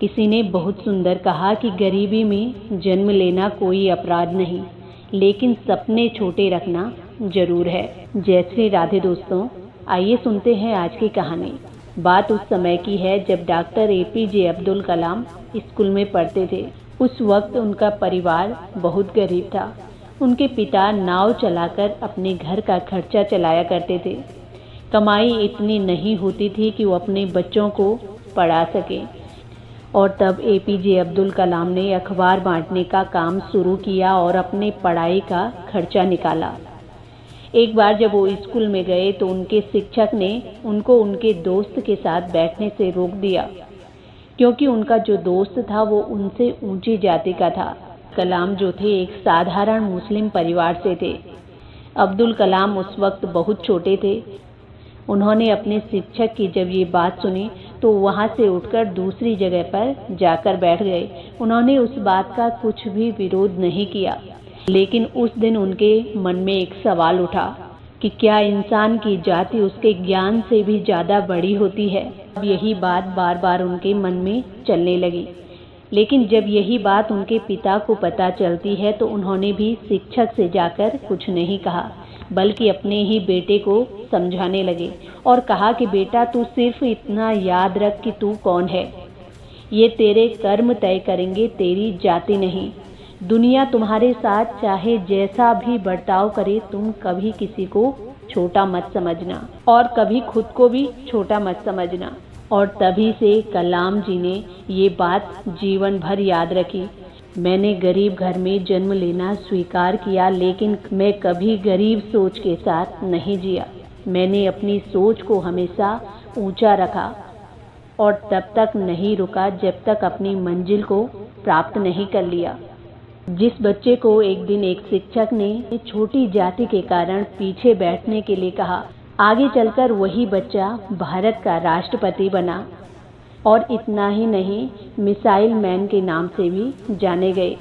किसी ने बहुत सुंदर कहा कि गरीबी में जन्म लेना कोई अपराध नहीं, लेकिन सपने छोटे रखना जरूर है। जय श्री राधे दोस्तों, आइए सुनते हैं आज की कहानी। बात उस समय की है जब doctor APJ Abdul Kalam school में पढ़ते थे। उस वक्त उनका परिवार बहुत गरीब था। उनके पिता नाव चलाकर अपने घर का खर्चा चलाया करते थे। कमाई इतनी नहीं होती थी कि वो अपने बच्चों को पढ़ा सके, और तब APJ अब्दुल कलाम ने अखबार बांटने का काम शुरू किया और अपने पढ़ाई का खर्चा निकाला। एक बार जब वो स्कूल में गए तो उनके शिक्षक ने उनको उनके दोस्त के साथ बैठने से रोक दिया, क्योंकि उनका जो दोस्त था वो उनसे ऊंची जाति का था। कलाम जो थे एक साधारण मुस्लिम परिवार से थे। अब्दुल कलाम उस वक्त बहुत छोटे थे। उन्होंने अपने शिक्षक की जब ये बात सुनी तो वहाँ से उठकर दूसरी जगह पर जाकर बैठ गए। उन्होंने उस बात का कुछ भी विरोध नहीं किया, लेकिन उस दिन उनके मन में एक सवाल उठा कि क्या इंसान की जाति उसके ज्ञान से भी ज़्यादा बड़ी होती है। अब यही बात बार बार उनके मन में चलने लगी, लेकिन जब यही बात उनके पिता को पता चलती है तो उन्होंने भी शिक्षक से जाकर कुछ नहीं कहा, बल्कि अपने ही बेटे को समझाने लगे और कहा कि बेटा, तू सिर्फ इतना याद रख कि तू कौन है। ये तेरे कर्म तय करेंगे, तेरी जाति नहीं। दुनिया तुम्हारे साथ चाहे जैसा भी बर्ताव करे, तुम कभी किसी को छोटा मत समझना और कभी खुद को भी छोटा मत समझना। और तभी से कलाम जी ने ये बात जीवन भर याद रखी। मैंने गरीब घर में जन्म लेना स्वीकार किया, लेकिन मैं कभी गरीब सोच के साथ नहीं जिया। मैंने अपनी सोच को हमेशा ऊंचा रखा और तब तक नहीं रुका जब तक अपनी मंजिल को प्राप्त नहीं कर लिया। जिस बच्चे को एक दिन एक शिक्षक ने छोटी जाति के कारण पीछे बैठने के लिए कहा, आगे चलकर वही बच्चा भारत का राष्ट्रपति बना, और इतना ही नहीं, मिसाइल मैन के नाम से भी जाने गए।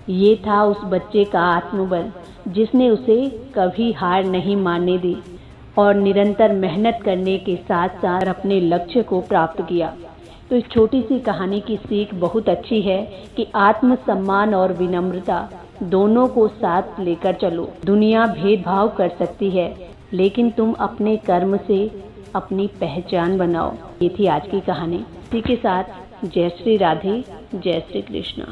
ये था उस बच्चे का आत्मबल, जिसने उसे कभी हार नहीं मानने दी और निरंतर मेहनत करने के साथ साथ अपने लक्ष्य को प्राप्त किया। तो इस छोटी सी कहानी की सीख बहुत अच्छी है कि आत्मसम्मान और विनम्रता दोनों को साथ लेकर चलो। दुनिया भेदभाव कर सकती है, लेकिन तुम अपने कर्म से अपनी पहचान बनाओ। ये थी आज की कहानी। इसी के साथ जय श्री राधे, जय श्री कृष्ण।